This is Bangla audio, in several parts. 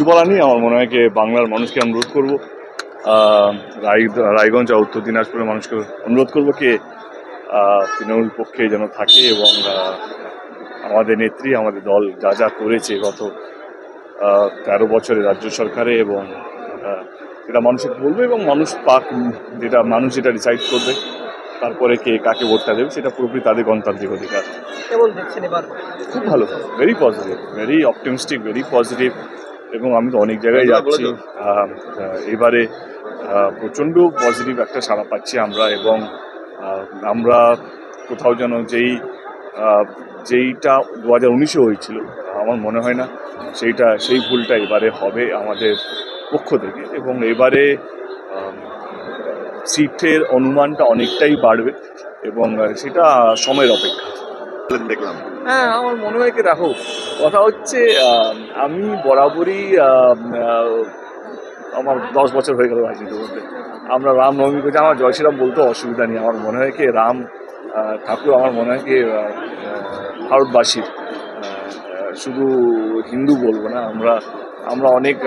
বলা নেই। আমার মনে হয় কি বাংলার মানুষকে অনুরোধ করবো, রায়গঞ্জ আর উত্তর দিনাজপুরের মানুষকে অনুরোধ করবো কি তৃণমূল পক্ষে যেন থাকে এবং আমাদের নেত্রী আমাদের দল যা যা করেছে গত 13 বছরে রাজ্য সরকারে এবং যেটা মানুষকে বলবে এবং মানুষ মানুষ যেটা ডিসাইড করবে তারপরে কে কাকে ভোটটা দেবে সেটা পুরোপুরি তাদের গণতান্ত্রিক অধিকার। কেমন দেখছেন এবার? খুব ভালো, very positive, very optimistic, very positive. এবং আমি তো অনেক জায়গায় যাচ্ছি, এবারে প্রচণ্ড পজিটিভ একটা সাড়া পাচ্ছি আমরা। এবং আমরা কোথাও যেন যেইটা 2019-এ হয়েছিল আমার মনে হয় না সেই ভুলটা এবারে হবে আমাদের পক্ষ থেকে। এবং এবারে সিটের অনুমানটা অনেকটাই বাড়বে এবং সেটা সময়ের অপেক্ষা। দেখলাম হ্যাঁ, আমার মনে হয় কি দেখো, কথা হচ্ছে আমি বরাবরই আমার 10 বছর হয়ে গেল রাজনীতির মধ্যে। আমরা রামনবমী করছি, আমার জয় শ্রীরাম বলতে অসুবিধা নেই। আমার মনে হয় কি রাম ঠাকুর আমার মনে হয় কি ভারতবাসীর, শুধু হিন্দু বলবো না, আমরা অনেক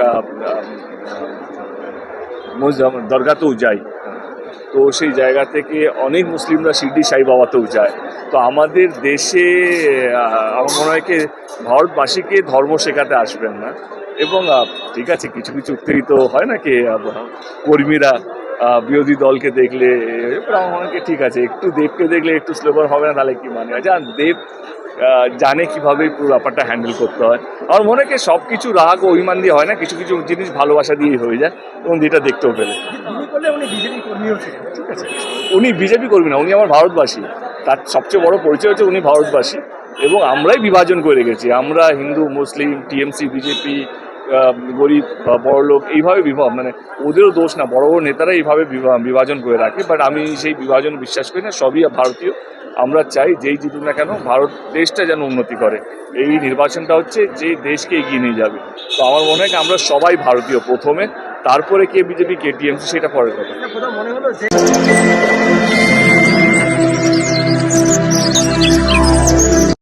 দরগাতেও যাই। তো সেই জায়গা থেকে অনেক মুসলিমরা শিরডি সাই বাবাতেও যায়। তো আমাদের দেশে আমার মনে হয় কি ভারতবাসীকে ধর্ম শেখাতে আসবেন না। এবং ঠিক আছে, কিছু কিছু উত্তেজিত হয় না কি কর্মীরা বিরোধী দলকে দেখলে, আমার মনে হয় ঠিক আছে, একটু দেবকে দেখলে একটু স্লোগান হবে না, তাহলে কি মানে দেব জানে কিভাবে পুরো ব্যাপারটা হ্যান্ডেল করতে হয়। আমার মনে হয় সব কিছু রাগ ও অভিমান দিয়ে হয় না, কিছু কিছু জিনিস ভালোবাসা দিয়েই হয়ে যায় এবং যেটা দেখতেও পেলে। ঠিক আছে, উনি বিজেপি কর্মী না, উনি আমার ভারতবাসী। তার সবচেয়ে বড় পরিচয় হচ্ছে উনি ভারতবাসী এবং আমরাই বিভাজন করে গেছি। আমরা হিন্দু মুসলিম টিএমসি বিজেপি গরিব বড়লোক এইভাবে মানে ওদেরও দোষ না, বড় বড় নেতারা এইভাবে বিভাজন করে রাখে। বাট আমি সেই বিভাজন বিশ্বাস করি না, সবই ভারতীয়। আমরা চাই যেই জিতুক না কেন ভারত দেশটা যেন উন্নতি করে। এই নির্বাচনটা হচ্ছে যে দেশকে এগিয়ে নিয়ে যাবে। তো আমার মনে হয় আমরা সবাই ভারতীয় প্রথমে, তারপরে কে বিজেপি কে টিএমসি সেটা পরের কথা।